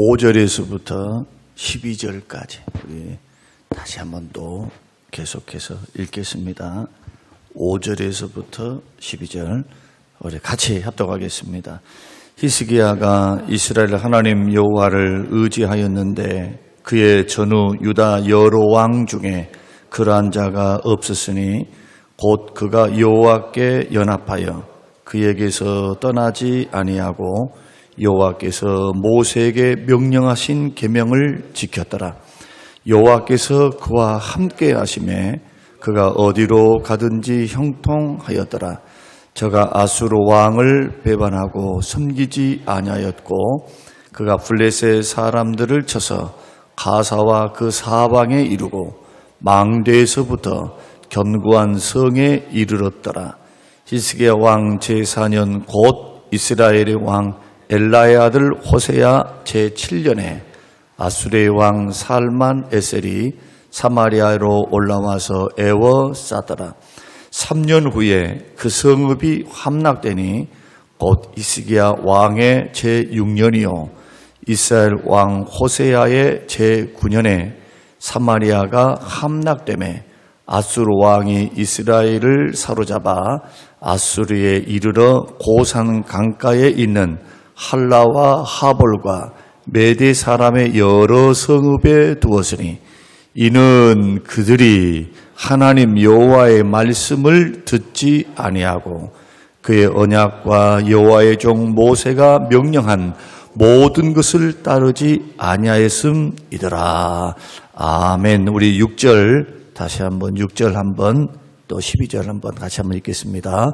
5절에서부터 12절까지 우리 다시 한번 또 계속해서 읽겠습니다. 5절에서부터 12절 우리 같이 합독하겠습니다. 히스기야가 이스라엘 하나님 여호와를 의지하였는데 그의 전후 유다 여러 왕 중에 그러한 자가 없었으니 곧 그가 여호와께 연합하여 그에게서 떠나지 아니하고 여호와께서 모세에게 명령하신 계명을 지켰더라. 여호와께서 그와 함께 하심에 그가 어디로 가든지 형통하였더라. 저가 아수르 왕을 배반하고 섬기지 아니하였고 그가 블레셋 사람들을 쳐서 가사와 그 사방에 이르고 망대에서부터 견고한 성에 이르렀더라. 히스기야 왕 제4년 곧 이스라엘의 왕 엘라의 아들 호세야 제7년에 아수르의 왕 살만 에셀이 사마리아로 올라와서 에워싸더라. 3년 후에 그 성읍이 함락되니 곧 히스기야 왕의 제6년이요 이스라엘 왕 호세야의 제9년에 사마리아가 함락되매 아수르 왕이 이스라엘을 사로잡아 아수르에 이르러 고산 강가에 있는 할라와 하볼과 메대 사람의 여러 성읍에 두었으니 이는 그들이 하나님 여호와의 말씀을 듣지 아니하고 그의 언약과 여호와의 종 모세가 명령한 모든 것을 따르지 아니하였음이더라. 아멘. 우리 6절 다시 한번 6절 한번 또 12절 한번 같이 한번 읽겠습니다.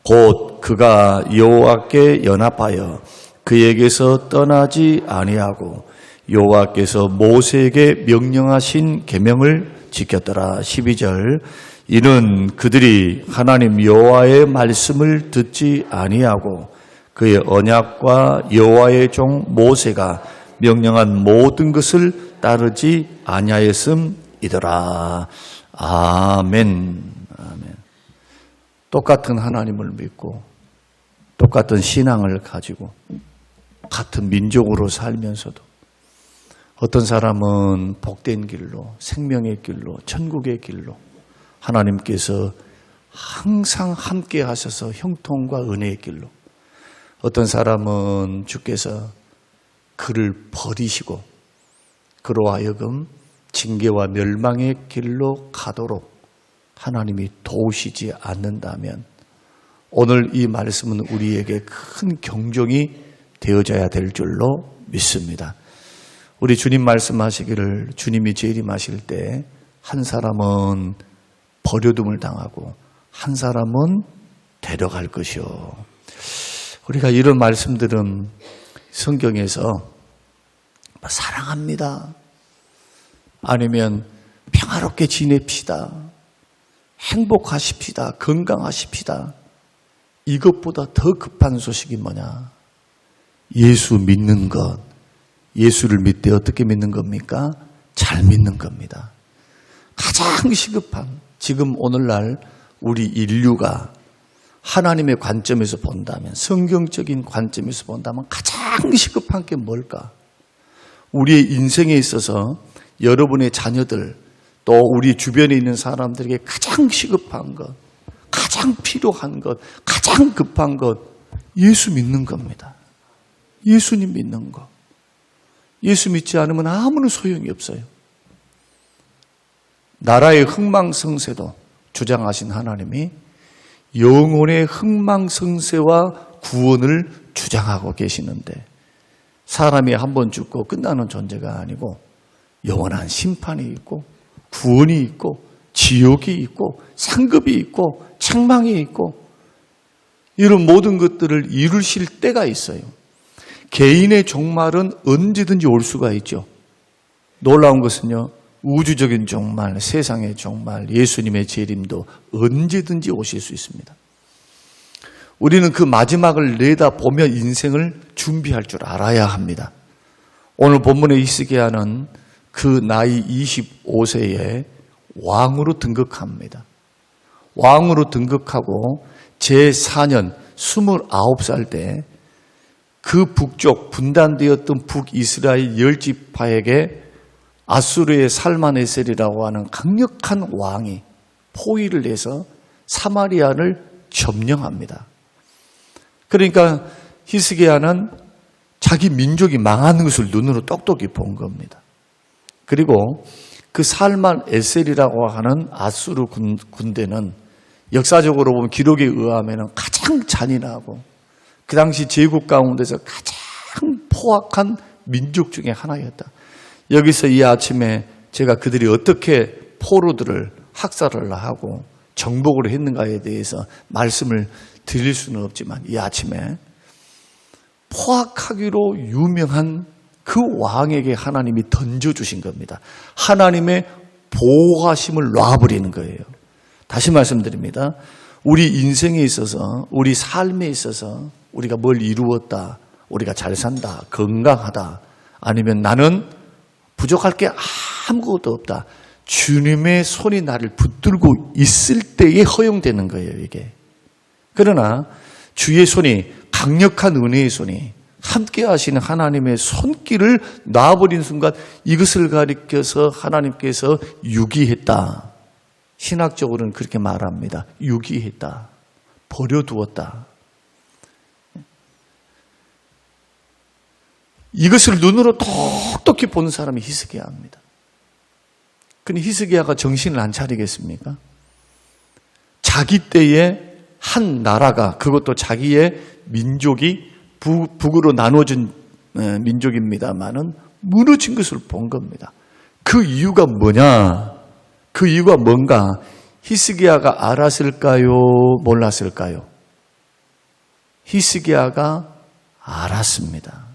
곧 그가 여호와께 연합하여 그에게서 떠나지 아니하고 여호와께서 모세에게 명령하신 계명을 지켰더라. 12절 이는 그들이 하나님 여호와의 말씀을 듣지 아니하고 그의 언약과 여호와의 종 모세가 명령한 모든 것을 따르지 아니하였음이더라. 아멘. 아멘. 똑같은 하나님을 믿고 똑같은 신앙을 가지고 같은 민족으로 살면서도 어떤 사람은 복된 길로, 생명의 길로, 천국의 길로 하나님께서 항상 함께 하셔서 형통과 은혜의 길로, 어떤 사람은 주께서 그를 버리시고 그로 하여금 징계와 멸망의 길로 가도록 하나님이 도우시지 않는다면 오늘 이 말씀은 우리에게 큰 경종이 되어져야 될 줄로 믿습니다. 우리 주님 말씀하시기를 주님이 재림하실 때 한 사람은 버려둠을 당하고 한 사람은 데려갈 것이요. 우리가 이런 말씀들은 성경에서 사랑합니다. 아니면 평화롭게 지냅시다. 행복하십시다. 건강하십시다. 이것보다 더 급한 소식이 뭐냐? 예수 믿는 것. 예수를 믿되 어떻게 믿는 겁니까? 잘 믿는 겁니다. 가장 시급한 지금 오늘날 우리 인류가 하나님의 관점에서 본다면, 성경적인 관점에서 본다면 가장 시급한 게 뭘까? 우리의 인생에 있어서 여러분의 자녀들 또 우리 주변에 있는 사람들에게 가장 시급한 것, 가장 필요한 것, 가장 급한 것 예수 믿는 겁니다. 예수님 믿는 것. 예수 믿지 않으면 아무런 소용이 없어요. 나라의 흥망성쇠도 주장하신 하나님이 영혼의 흥망성쇠와 구원을 주장하고 계시는데 사람이 한번 죽고 끝나는 존재가 아니고 영원한 심판이 있고 구원이 있고 지옥이 있고 상급이 있고 책망이 있고 이런 모든 것들을 이루실 때가 있어요. 개인의 종말은 언제든지 올 수가 있죠. 놀라운 것은요, 우주적인 종말, 세상의 종말, 예수님의 재림도 언제든지 오실 수 있습니다. 우리는 그 마지막을 내다보며 인생을 준비할 줄 알아야 합니다. 오늘 본문의 히스기야는 그 나이 25세에 왕으로 등극합니다. 왕으로 등극하고 제4년 29살 때 그 북쪽 분단되었던 북이스라엘 10지파에게 아수르의 살만에셀이라고 하는 강력한 왕이 포위를 해서 사마리아를 점령합니다. 그러니까 히스기야는 자기 민족이 망하는 것을 눈으로 똑똑히 본 겁니다. 그리고 그 살만에셀이라고 하는 아수르 군대는 역사적으로 보면 기록에 의하면 가장 잔인하고 그 당시 제국 가운데서 가장 포악한 민족 중에 하나였다. 여기서 이 아침에 제가 그들이 어떻게 포로들을 학살을 하고 정복을 했는가에 대해서 말씀을 드릴 수는 없지만 이 아침에 포악하기로 유명한 그 왕에게 하나님이 던져주신 겁니다. 하나님의 보호하심을 놔버리는 거예요. 다시 말씀드립니다. 우리 인생에 있어서, 우리 삶에 있어서 우리가 뭘 이루었다, 우리가 잘 산다, 건강하다, 아니면 나는 부족할 게 아무것도 없다. 주님의 손이 나를 붙들고 있을 때에 허용되는 거예요, 이게. 그러나 주의 손이, 강력한 은혜의 손이 함께 하시는 하나님의 손길을 놔버린 순간 이것을 가리켜서 하나님께서 유기했다. 신학적으로는 그렇게 말합니다. 유기했다. 버려두었다. 이것을 눈으로 똑똑히 보는 사람이 히스기야입니다. 근데 히스기야가 정신을 안 차리겠습니까? 자기 때에 한 나라가, 그것도 자기의 민족이 북으로 나눠진 민족입니다만은 무너진 것을 본 겁니다. 그 이유가 뭐냐? 그 이유가 뭔가? 히스기야가 알았을까요? 몰랐을까요? 히스기야가 알았습니다.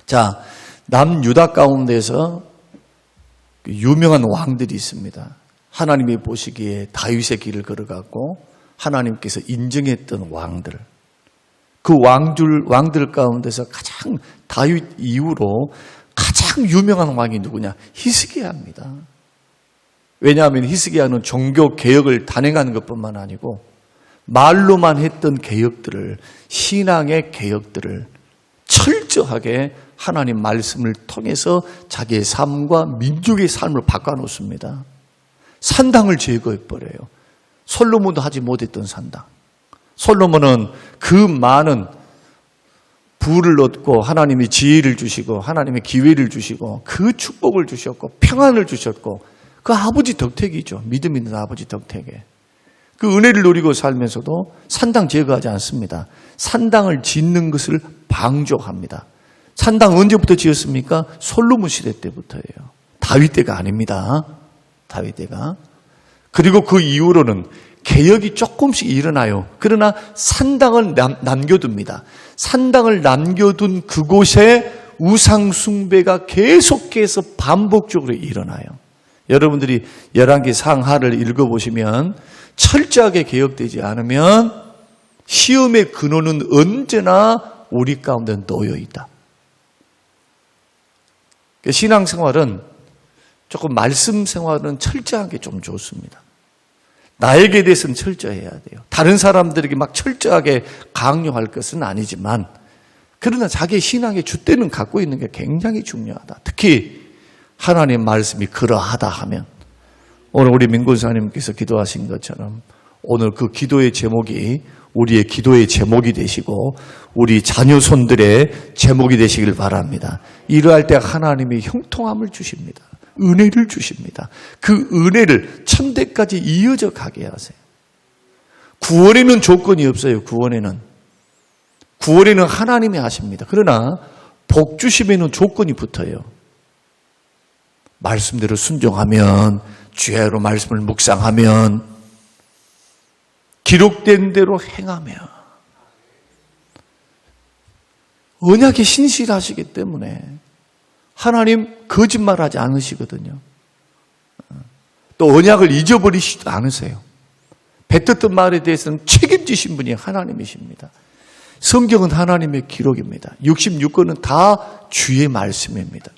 자, 남유다 가운데서 유명한 왕들이 있습니다. 하나님이 보시기에 다윗의 길을 걸어갔고 하나님께서 인정했던 왕들. 그 왕들 가운데서 가장 다윗 이후로 가장 유명한 왕이 누구냐? 히스기야입니다. 왜냐하면 히스기야는 종교 개혁을 단행하는 것뿐만 아니고 말로만 했던 개혁들을, 신앙의 개혁들을 철저하게 하나님 말씀을 통해서 자기의 삶과 민족의 삶을 바꿔놓습니다. 산당을 제거해버려요. 솔로몬도 하지 못했던 산당. 솔로몬은 그 많은 부를 얻고 하나님이 지혜를 주시고 하나님의 기회를 주시고 그 축복을 주셨고 평안을 주셨고 그 아버지 덕택이죠. 믿음 있는 아버지 덕택에. 그 은혜를 누리고 살면서도 산당 제거하지 않습니다. 산당을 짓는 것을 방조합니다. 산당 언제부터 지었습니까? 솔로몬 시대 때부터예요. 다윗 때가 아닙니다. 다윗 때가. 그리고 그 이후로는 개혁이 조금씩 일어나요. 그러나 산당을 남겨둡니다. 산당을 남겨둔 그곳에 우상 숭배가 계속해서 반복적으로 일어나요. 여러분들이 열왕기 상하를 읽어보시면 철저하게 개혁되지 않으면 시험의 근원은 언제나 우리 가운데 놓여 있다. 신앙생활은 조금 말씀 생활은 철저하게 좀 좋습니다. 나에게 대해서는 철저해야 돼요. 다른 사람들에게 막 철저하게 강요할 것은 아니지만 그러나 자기의 신앙의 줏대는 갖고 있는 게 굉장히 중요하다. 특히 하나님 말씀이 그러하다 하면 오늘 우리 민군사님께서 기도하신 것처럼 오늘 그 기도의 제목이 우리의 기도의 제목이 되시고 우리 자녀손들의 제목이 되시길 바랍니다. 이러할 때 하나님이 형통함을 주십니다. 은혜를 주십니다. 그 은혜를 천대까지 이어져 가게 하세요. 구원에는 조건이 없어요. 구원에는 하나님이 하십니다. 그러나 복 주심에는 조건이 붙어요. 말씀대로 순종하면, 주야로 말씀을 묵상하면, 기록된 대로 행하며, 언약에 신실하시기 때문에 하나님 거짓말하지 않으시거든요. 또 언약을 잊어버리시지도 않으세요. 뱉었던 말에 대해서는 책임지신 분이 하나님이십니다. 성경은 하나님의 기록입니다. 66권은 다 주의 말씀입니다.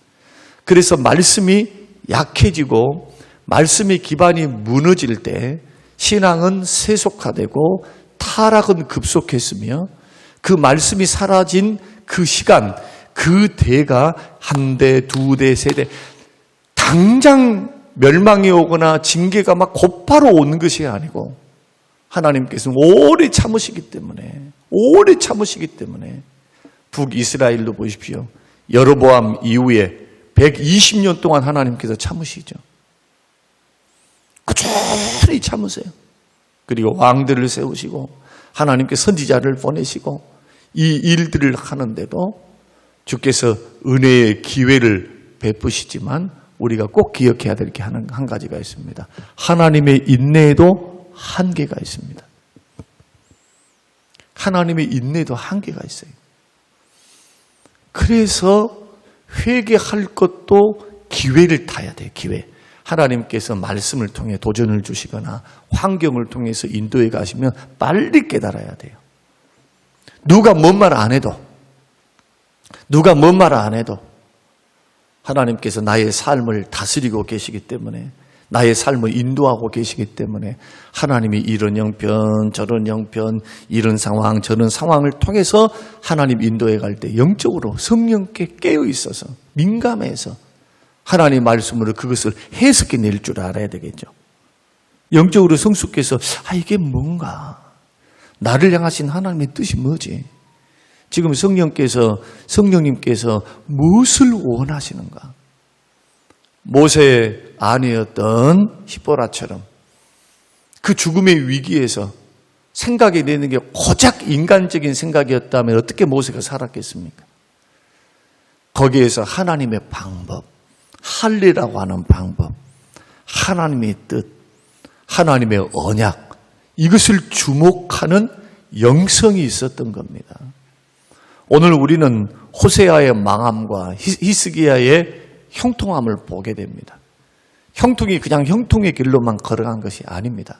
그래서 말씀이 약해지고 말씀의 기반이 무너질 때 신앙은 세속화되고 타락은 급속했으며 그 말씀이 사라진 그 시간, 그 대가 한 대, 두 대, 세 대, 당장 멸망이 오거나 징계가 막 곧바로 오는 것이 아니고 하나님께서는 오래 참으시기 때문에 북이스라엘로 보십시오. 여로보암 이후에 120년 동안 하나님께서 참으시죠. 꾸준히 참으세요. 그리고 왕들을 세우시고 하나님께 선지자를 보내시고 이 일들을 하는데도 주께서 은혜의 기회를 베푸시지만 우리가 꼭 기억해야 될 게 한 가지가 있습니다. 하나님의 인내에도 한계가 있습니다. 하나님의 인내에도 한계가 있어요. 그래서 회개할 것도 기회를 타야 돼요. 기회. 하나님께서 말씀을 통해 도전을 주시거나 환경을 통해서 인도해 가시면 빨리 깨달아야 돼요. 누가 뭔 말 안 해도 하나님께서 나의 삶을 다스리고 계시기 때문에, 나의 삶을 인도하고 계시기 때문에 하나님이 이런 형편 저런 형편, 이런 상황 저런 상황을 통해서 하나님 인도해 갈 때 영적으로 성령께 깨어 있어서 민감해서 하나님 말씀으로 그것을 해석해 낼 줄 알아야 되겠죠. 영적으로 성숙해서 이게 뭔가, 나를 향하신 하나님의 뜻이 뭐지? 지금 성령님께서 무엇을 원하시는가? 모세의 아내였던 시보라처럼 그 죽음의 위기에서 생각이 내는 게 고작 인간적인 생각이었다면 어떻게 모세가 살았겠습니까? 거기에서 하나님의 방법, 할례라고 하는 방법, 하나님의 뜻, 하나님의 언약, 이것을 주목하는 영성이 있었던 겁니다. 오늘 우리는 호세아의 망함과 히스기야의 형통함을 보게 됩니다. 형통이 그냥 형통의 길로만 걸어간 것이 아닙니다.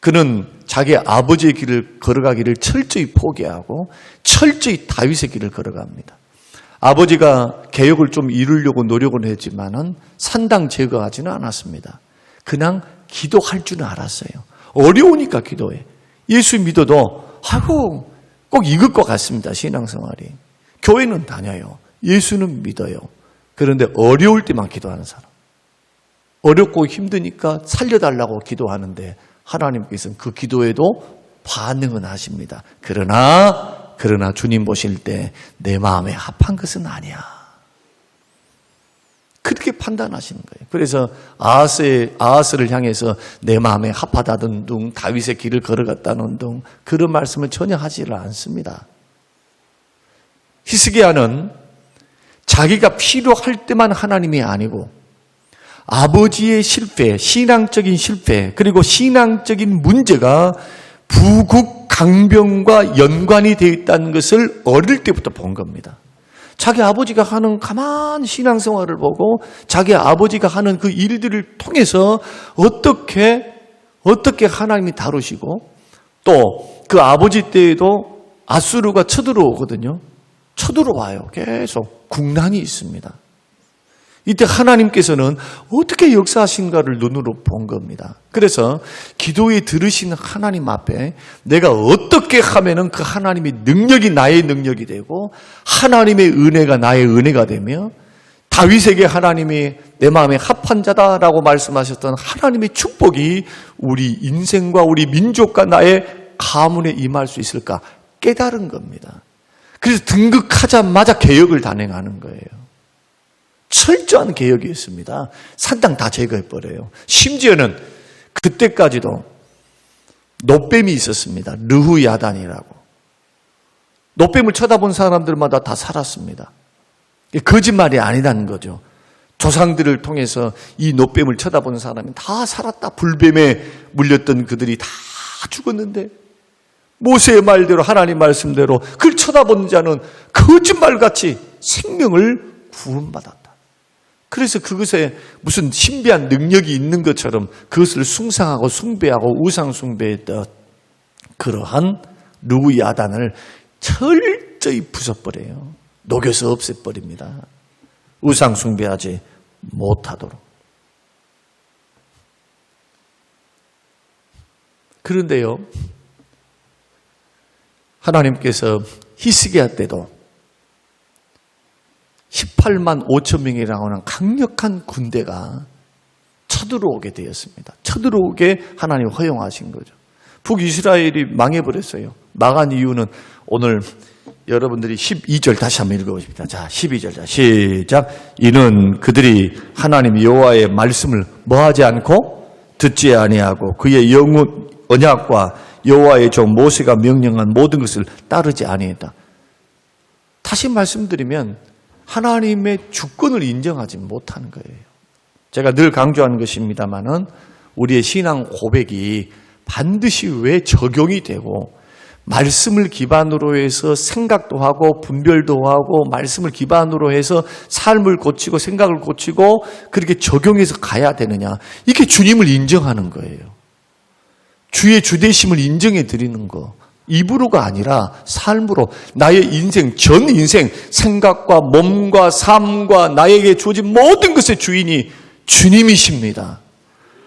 그는 자기 아버지의 길을 걸어가기를 철저히 포기하고 철저히 다윗의 길을 걸어갑니다. 아버지가 개혁을 좀 이루려고 노력을 했지만은 산당 제거하지는 않았습니다. 그냥 기도할 줄은 알았어요. 어려우니까 기도해. 예수 믿어도 꼭 익을 것 같습니다. 신앙생활이. 교회는 다녀요. 예수는 믿어요. 그런데 어려울 때만 기도하는 사람. 어렵고 힘드니까 살려달라고 기도하는데 하나님께서는 그 기도에도 반응은 하십니다. 그러나 주님 보실 때 내 마음에 합한 것은 아니야. 그렇게 판단하시는 거예요. 그래서 아하스를 향해서 내 마음에 합하다던 둥, 다윗의 길을 걸어갔다는 둥, 그런 말씀을 전혀 하지를 않습니다. 히스기야는 자기가 필요할 때만 하나님이 아니고 아버지의 실패, 신앙적인 실패, 그리고 신앙적인 문제가 부국 강병과 연관이 되어 있다는 것을 어릴 때부터 본 겁니다. 자기 아버지가 하는 가만 신앙생활을 보고 자기 아버지가 하는 그 일들을 통해서 어떻게 하나님이 다루시고 또 그 아버지 때에도 아수르가 쳐들어오거든요. 쳐들어와요. 계속 국난이 있습니다. 이때 하나님께서는 어떻게 역사하신가를 눈으로 본 겁니다. 그래서 기도에 들으시는 하나님 앞에 내가 어떻게 하면은 그 하나님의 능력이 나의 능력이 되고 하나님의 은혜가 나의 은혜가 되며 다윗에게 하나님이 내 마음에 합한 자다라고 말씀하셨던 하나님의 축복이 우리 인생과 우리 민족과 나의 가문에 임할 수 있을까 깨달은 겁니다. 그래서 등극하자마자 개혁을 단행하는 거예요. 철저한 개혁이었습니다. 산당 다 제거해버려요. 심지어는 그때까지도 노뱀이 있었습니다. 르후야단이라고. 노뱀을 쳐다본 사람들마다 다 살았습니다. 거짓말이 아니라는 거죠. 조상들을 통해서 이 노뱀을 쳐다본 사람이 다 살았다. 불뱀에 물렸던 그들이 다 죽었는데 모세의 말대로 하나님 말씀대로 그를 쳐다본 자는 거짓말같이 생명을 구원받았다. 그래서 그것에 무슨 신비한 능력이 있는 것처럼 그것을 숭상하고 숭배하고 우상 숭배했던 그러한 르후야단을 철저히 부숴버려요. 녹여서 없애버립니다. 우상 숭배하지 못하도록. 그런데요, 하나님께서 히스기야 때도 18만 5천 명이라고 하는 강력한 군대가 쳐들어오게 되었습니다. 쳐들어오게 하나님 허용하신 거죠. 북이스라엘이 망해버렸어요. 망한 이유는 오늘 여러분들이 12절 다시 한번 읽어보십니다. 자, 12절 자 시작. 이는 그들이 하나님 여호와의 말씀을 뭐하지 않고 듣지 아니하고 그의 영원 언약과 여호와의 종 모세가 명령한 모든 것을 따르지 아니했다. 다시 말씀드리면 하나님의 주권을 인정하지 못하는 거예요. 제가 늘 강조하는 것입니다마는 우리의 신앙 고백이 반드시 왜 적용이 되고 말씀을 기반으로 해서 생각도 하고 분별도 하고 말씀을 기반으로 해서 삶을 고치고 생각을 고치고 그렇게 적용해서 가야 되느냐. 이게 주님을 인정하는 거예요. 주의 주되심을 인정해 드리는 거. 입으로가 아니라 삶으로 나의 인생, 전 인생, 생각과 몸과 삶과 나에게 주어진 모든 것의 주인이 주님이십니다.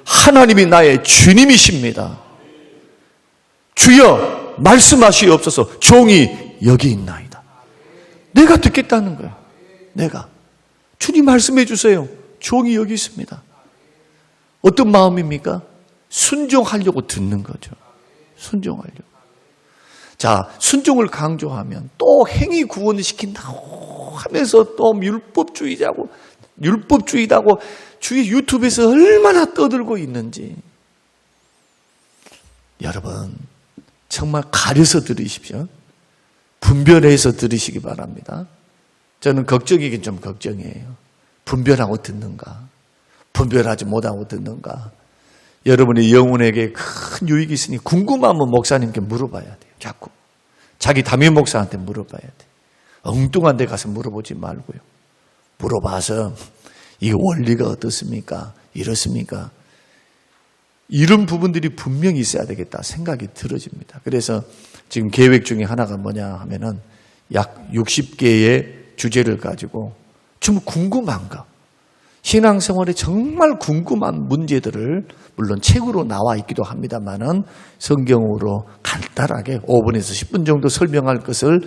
하나님이 나의 주님이십니다. 주여 말씀하시옵소서. 종이 여기 있나이다. 내가 듣겠다는 거예요. 내가. 주님 말씀해 주세요. 종이 여기 있습니다. 어떤 마음입니까? 순종하려고 듣는 거죠. 순종하려고. 자, 순종을 강조하면 또 행위 구원을 시킨다고 하면서 또 율법주의다고 주의 유튜브에서 얼마나 떠들고 있는지. 여러분, 정말 가려서 들으십시오. 분별해서 들으시기 바랍니다. 저는 걱정이긴 좀 걱정이에요. 분별하고 듣는가? 분별하지 못하고 듣는가? 여러분의 영혼에게 큰 유익이 있으니 궁금하면 목사님께 물어봐야 돼요. 자꾸. 자기 담임 목사한테 물어봐야 돼요. 엉뚱한 데 가서 물어보지 말고요. 물어봐서 이게 원리가 어떻습니까? 이렇습니까? 이런 부분들이 분명히 있어야 되겠다 생각이 들어집니다. 그래서 지금 계획 중에 하나가 뭐냐 하면은 약 60개의 주제를 가지고 좀 궁금한 거, 신앙생활에 정말 궁금한 문제들을 물론 책으로 나와 있기도 합니다만은 성경으로 간단하게 5분에서 10분 정도 설명할 것을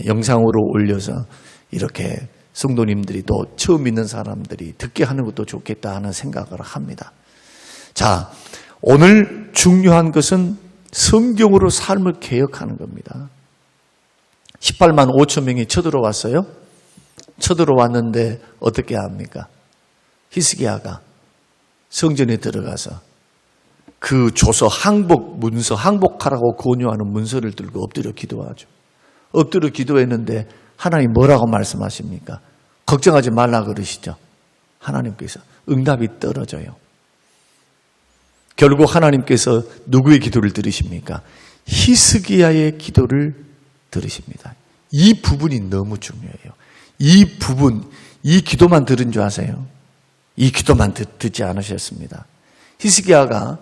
영상으로 올려서 이렇게 성도님들이 또 처음 믿는 사람들이 듣게 하는 것도 좋겠다 하는 생각을 합니다. 자, 오늘 중요한 것은 성경으로 삶을 개혁하는 겁니다. 18만 5천 명이 쳐들어왔어요. 쳐들어왔는데 어떻게 합니까? 히스기야가 성전에 들어가서 그 조서 항복 문서, 항복하라고 권유하는 문서를 들고 엎드려 기도하죠. 엎드려 기도했는데 하나님 뭐라고 말씀하십니까? 걱정하지 말라 그러시죠. 하나님께서 응답이 떨어져요. 결국 하나님께서 누구의 기도를 들으십니까? 히스기야의 기도를 들으십니다. 이 부분이 너무 중요해요. 이 부분, 이 기도만 들은 줄 아세요? 이 기도만 듣지 않으셨습니다. 히스기야가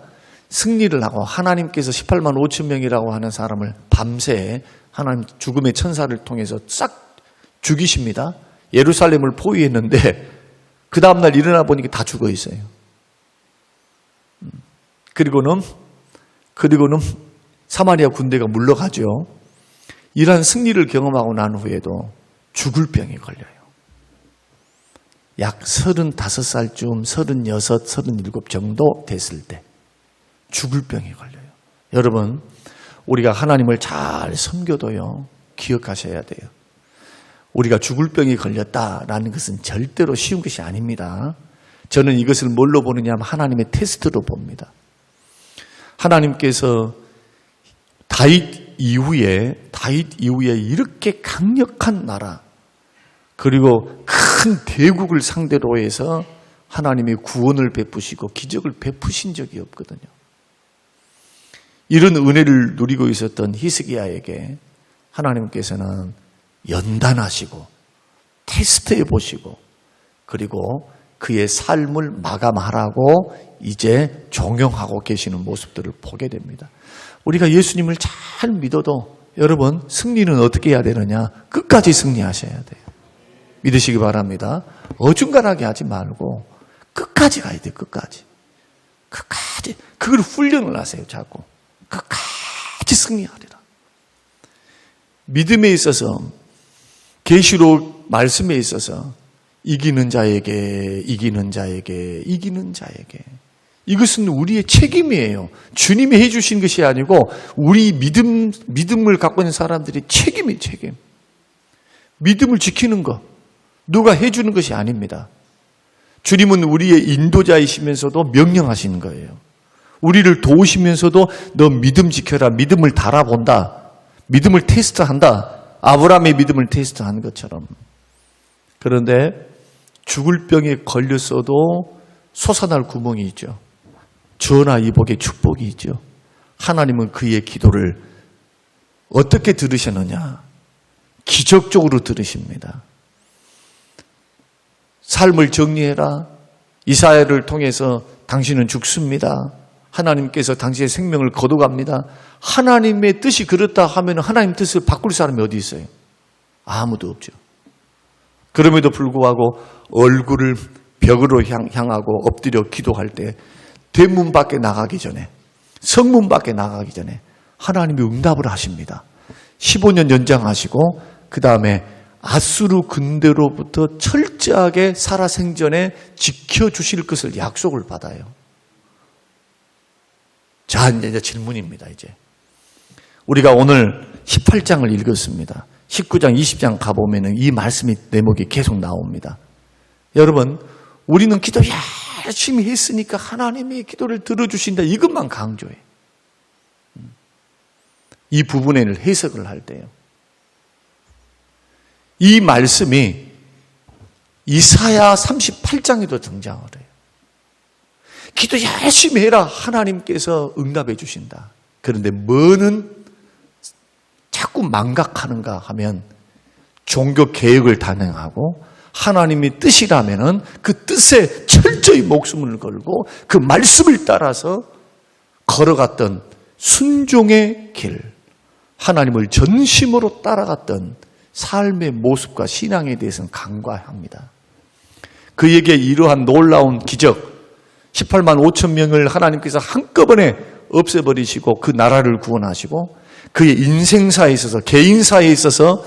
승리를 하고 하나님께서 18만 5천 명이라고 하는 사람을 밤새 하나님 죽음의 천사를 통해서 싹 죽이십니다. 예루살렘을 포위했는데 그 다음날 일어나 보니까 다 죽어 있어요. 그리고는 사마리아 군대가 물러가죠. 이러한 승리를 경험하고 난 후에도 죽을 병이 걸려요. 약 35살쯤 36, 37 정도 됐을 때 죽을 병이 걸려요. 여러분, 우리가 하나님을 잘 섬겨도요, 기억하셔야 돼요. 우리가 죽을 병이 걸렸다라는 것은 절대로 쉬운 것이 아닙니다. 저는 이것을 뭘로 보느냐 하면 하나님의 테스트로 봅니다. 하나님께서 다윗 이후에 이렇게 강력한 나라 그리고 큰 대국을 상대로 해서 하나님이 구원을 베푸시고 기적을 베푸신 적이 없거든요. 이런 은혜를 누리고 있었던 히스기야에게 하나님께서는 연단하시고 테스트해 보시고 그리고 그의 삶을 마감하라고 이제 종용하고 계시는 모습들을 보게 됩니다. 우리가 예수님을 잘 믿어도 여러분 승리는 어떻게 해야 되느냐? 끝까지 승리하셔야 돼요. 믿으시기 바랍니다. 어중간하게 하지 말고 끝까지 가야 돼요. 끝까지. 그걸 훈련을 하세요. 자꾸. 끝까지 승리하리라. 믿음에 있어서, 계시록 말씀에 있어서 이기는 자에게, 이기는 자에게, 이기는 자에게. 이것은 우리의 책임이에요. 주님이 해주신 것이 아니고 우리 믿음을 갖고 있는 사람들의 책임이 책임. 믿음을 지키는 것, 누가 해주는 것이 아닙니다. 주님은 우리의 인도자이시면서도 명령하시는 거예요. 우리를 도우시면서도 너 믿음 지켜라. 믿음을 달아본다. 믿음을 테스트한다. 아브라함의 믿음을 테스트한 것처럼. 그런데 죽을 병에 걸렸어도 솟아날 구멍이 있죠. 전하 이복의 축복이 있죠. 하나님은 그의 기도를 어떻게 들으셨느냐? 기적적으로 들으십니다. 삶을 정리해라. 이사야를 통해서 당신은 죽습니다. 하나님께서 당신의 생명을 거둬갑니다. 하나님의 뜻이 그렇다 하면 하나님 뜻을 바꿀 사람이 어디 있어요? 아무도 없죠. 그럼에도 불구하고 얼굴을 벽으로 향하고 엎드려 기도할 때 대문 밖에 나가기 전에, 성문 밖에 나가기 전에 하나님이 응답을 하십니다. 15년 연장하시고 그 다음에 아수르 군대로부터 철저하게 살아생전에 지켜주실 것을 약속을 받아요. 자, 이제 질문입니다. 이제 우리가 오늘 18장을 읽었습니다. 19장, 20장 가보면 이 말씀이 내목이 계속 나옵니다. 여러분, 우리는 기도 열심히 했으니까 하나님이 기도를 들어주신다. 이것만 강조해. 이 부분을 해석을 할 때요. 이 말씀이 이사야 38장에도 등장을 해요. 기도 열심히 해라. 하나님께서 응답해 주신다. 그런데 뭐는 자꾸 망각하는가 하면 종교 개혁을 단행하고 하나님의 뜻이라면은 그 뜻에 철저히 목숨을 걸고 그 말씀을 따라서 걸어갔던 순종의 길, 하나님을 전심으로 따라갔던 삶의 모습과 신앙에 대해서는 간과합니다. 그에게 이러한 놀라운 기적, 18만 5천 명을 하나님께서 한꺼번에 없애버리시고 그 나라를 구원하시고 그의 인생사에 있어서, 개인사에 있어서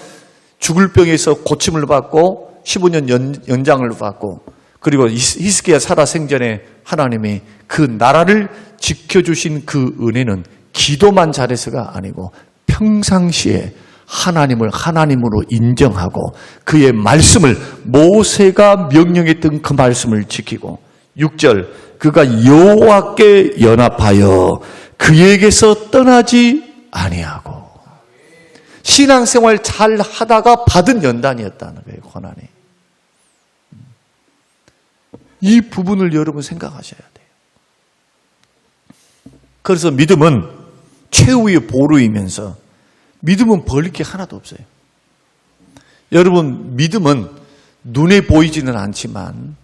죽을 병에서 고침을 받고 15년 연장을 받고, 그리고 히스기야 살아 생전에 하나님이 그 나라를 지켜주신 그 은혜는 기도만 잘해서가 아니고 평상시에 하나님을 하나님으로 인정하고 그의 말씀을, 모세가 명령했던 그 말씀을 지키고, 6절, 그가 여호와께 연합하여 그에게서 떠나지 아니하고. 신앙생활 잘 하다가 받은 연단이었다는 거예요, 고난이. 이 부분을 여러분 생각하셔야 돼요. 그래서 믿음은 최후의 보루이면서 믿음은 벌릴 게 하나도 없어요. 여러분, 믿음은 눈에 보이지는 않지만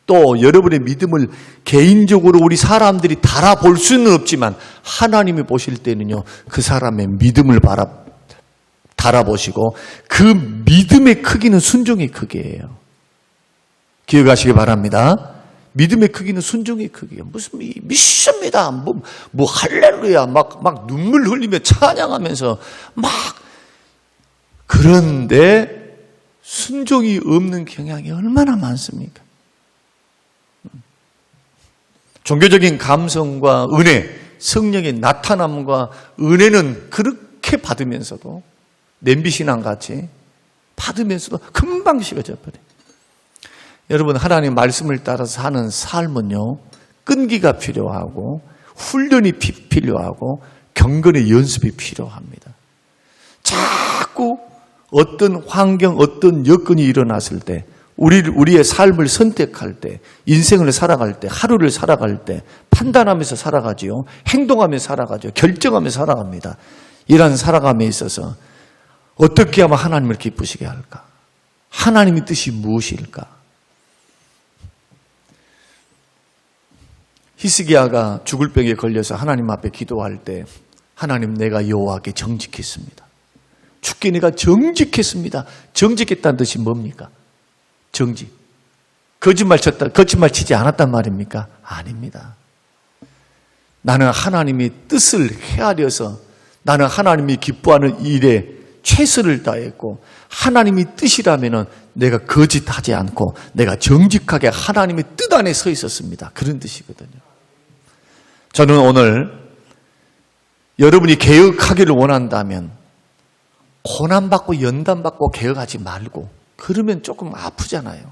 또 여러분의 믿음을 개인적으로 우리 사람들이 달아볼 수는 없지만 하나님이 보실 때는요, 그 사람의 믿음을 달아보시고 그 믿음의 크기는 순종의 크기예요. 기억하시기 바랍니다. 믿음의 크기는 순종의 크기예요. 무슨 믿습니다. 뭐 할렐루야 막 눈물 흘리며 찬양하면서 막, 그런데 순종이 없는 경향이 얼마나 많습니까? 종교적인 감성과 은혜, 성령의 나타남과 은혜는 그렇게 받으면서도, 냄비신앙 같이 받으면서도 금방 식어져 버려요. 여러분, 하나님 말씀을 따라서 사는 삶은요, 끈기가 필요하고 훈련이 필요하고 경건의 연습이 필요합니다. 자꾸 어떤 환경, 어떤 여건이 일어났을 때, 우리의 삶을 선택할 때, 인생을 살아갈 때, 하루를 살아갈 때 판단하면서 살아가지요. 행동하면서 살아가죠. 결정하면서 살아갑니다. 이러한 살아감에 있어서 어떻게 하면 하나님을 기쁘시게 할까? 하나님의 뜻이 무엇일까? 히스기야가 죽을 병에 걸려서 하나님 앞에 기도할 때, 하나님, 내가 여호와께 정직했습니다. 주께 내가 정직했습니다. 정직했다는 뜻이 뭡니까? 정직. 거짓말 치지 않았단 말입니까? 아닙니다. 나는 하나님의 뜻을 헤아려서 나는 하나님이 기뻐하는 일에 최선을 다했고 하나님이 뜻이라면 내가 거짓하지 않고 내가 정직하게 하나님의 뜻 안에 서 있었습니다. 그런 뜻이거든요. 저는 오늘 여러분이 개혁하기를 원한다면 고난받고 연단받고 개혁하지 말고, 그러면 조금 아프잖아요.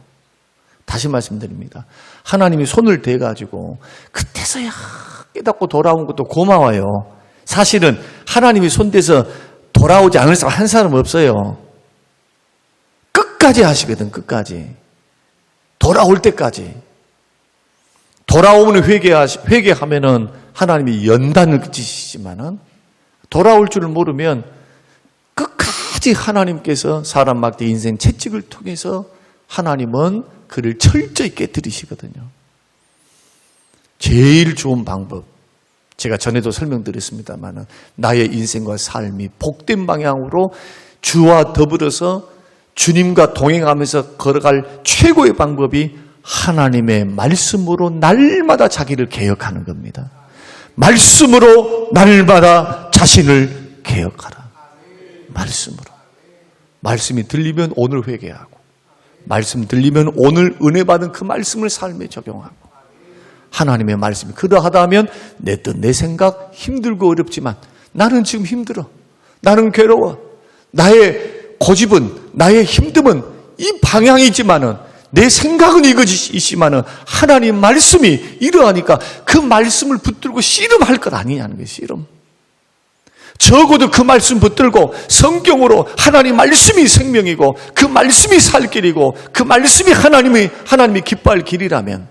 다시 말씀드립니다. 하나님이 손을 대가지고 그때서야 깨닫고 돌아온 것도 고마워요. 사실은 하나님이 손대서 돌아오지 않을 사람 한 사람 없어요. 끝까지 하시거든. 끝까지. 돌아올 때까지. 돌아오면 회개하면은 하나님이 연단을 그치시지만은 돌아올 줄을 모르면 끝까지 하나님께서 사람 막대 인생 채찍을 통해서 하나님은 그를 철저히 깨뜨리시거든요. 제일 좋은 방법, 제가 전에도 설명드렸습니다만 나의 인생과 삶이 복된 방향으로 주와 더불어서 주님과 동행하면서 걸어갈 최고의 방법이 하나님의 말씀으로 날마다 자기를 개혁하는 겁니다. 말씀으로 날마다 자신을 개혁하라. 말씀으로. 말씀이 들리면 오늘 회개하고, 말씀 들리면 오늘 은혜 받은 그 말씀을 삶에 적용하고, 하나님의 말씀이 그러하다 하면 내 뜻, 내 생각 힘들고 어렵지만 나는 지금 힘들어. 나는 괴로워. 나의 고집은, 나의 힘듦은 이 방향이지만은 내 생각은 이것이지만은 하나님 말씀이 이러하니까 그 말씀을 붙들고 씨름할 것 아니냐는 거예요. 씨름. 적어도 그 말씀 붙들고 성경으로 하나님 말씀이 생명이고 그 말씀이 살 길이고 그 말씀이 하나님이 기뻐할 길이라면,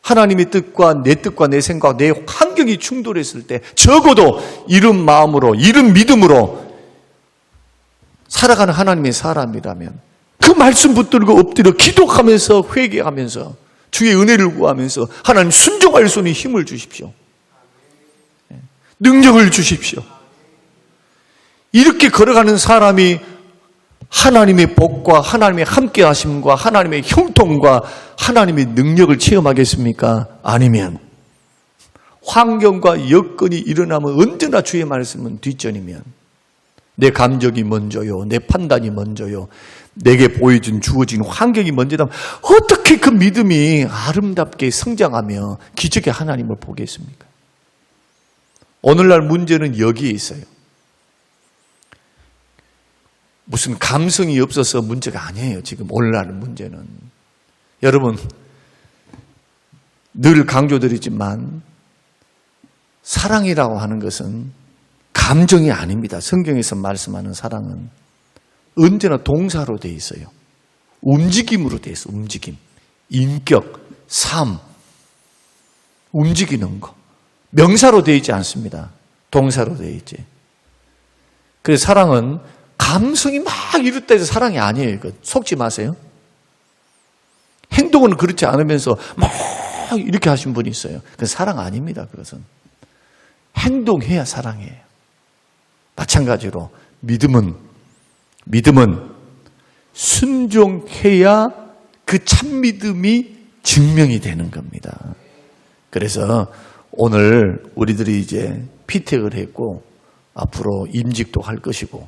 하나님의 뜻과 내 생각, 내 환경이 충돌했을 때 적어도 이른 마음으로, 이른 믿음으로 살아가는 하나님의 사람이라면 그 말씀 붙들고 엎드려 기도하면서 회개하면서 주의 은혜를 구하면서 하나님 순종할 수 있는 힘을 주십시오. 능력을 주십시오. 이렇게 걸어가는 사람이 하나님의 복과 하나님의 함께 하심과 하나님의 형통과 하나님의 능력을 체험하겠습니까? 아니면 환경과 여건이 일어나면 언제나 주의 말씀은 뒷전이면 내 감정이 먼저요, 내 판단이 먼저요, 내게 주어진 환경이 먼저다면 어떻게 그 믿음이 아름답게 성장하며 기적의 하나님을 보겠습니까? 오늘날 문제는 여기에 있어요. 무슨 감성이 없어서 문제가 아니에요. 지금 오늘날 문제는. 여러분, 늘 강조드리지만 사랑이라고 하는 것은 감정이 아닙니다. 성경에서 말씀하는 사랑은 언제나 동사로 되어 있어요. 움직임으로 되어 있어요. 움직임. 인격, 삶, 움직이는 거. 명사로 되어 있지 않습니다. 동사로 되어 있지. 그래서 사랑은 감성이 막 이럴 때도 사랑이 아니에요. 이거 속지 마세요. 행동은 그렇지 않으면서 막 이렇게 하신 분이 있어요. 그건 사랑 아닙니다. 그것은. 행동해야 사랑이에요. 마찬가지로 믿음은 순종해야 그 참믿음이 증명이 되는 겁니다. 그래서 오늘 우리들이 이제 피택을 했고 앞으로 임직도 할 것이고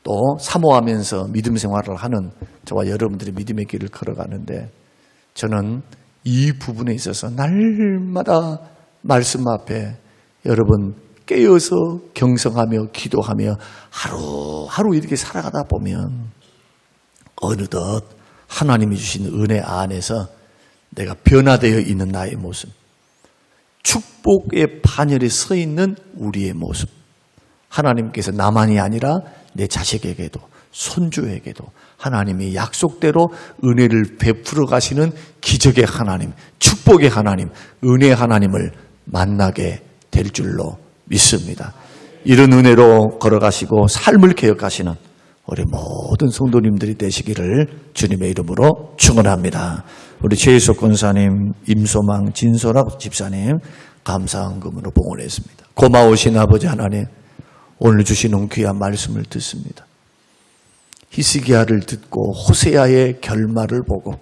또 사모하면서 믿음 생활을 하는 저와 여러분들의 믿음의 길을 걸어가는데, 저는 이 부분에 있어서 날마다 말씀 앞에 여러분 깨어서 경성하며 기도하며 하루하루 이렇게 살아가다 보면 어느덧 하나님이 주신 은혜 안에서 내가 변화되어 있는 나의 모습, 축복의 반열에 서 있는 우리의 모습, 하나님께서 나만이 아니라 내 자식에게도 손주에게도 하나님이 약속대로 은혜를 베풀어 가시는 기적의 하나님, 축복의 하나님, 은혜의 하나님을 만나게 될 줄로 믿습니다. 이런 은혜로 걸어가시고 삶을 개혁하시는 우리 모든 성도님들이 되시기를 주님의 이름으로 축원합니다. 우리 최희석 권사님, 임소망, 진소락 집사님 감사한금으로 봉헌했습니다. 고마우신 아버지 하나님, 오늘 주시는 귀한 말씀을 듣습니다. 히스기야를 듣고 호세아의 결말을 보고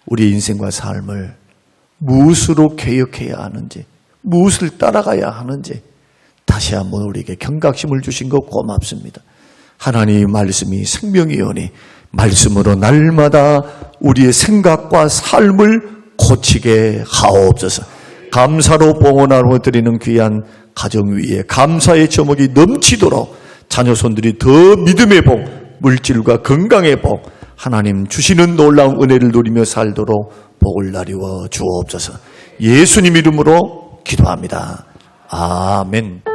우리 인생과 삶을 무엇으로 개혁해야 하는지, 무엇을 따라가야 하는지 다 다시 한번 우리에게 경각심을 주신 것 고맙습니다. 하나님의 말씀이 생명이오니 말씀으로 날마다 우리의 생각과 삶을 고치게 하옵소서. 감사로 봉헌하고 드리는 귀한 가정 위에 감사의 저목이 넘치도록 자녀손들이 더 믿음의 복, 물질과 건강의 복, 하나님 주시는 놀라운 은혜를 누리며 살도록 복을 나리워 주옵소서. 예수님 이름으로 기도합니다. 아멘.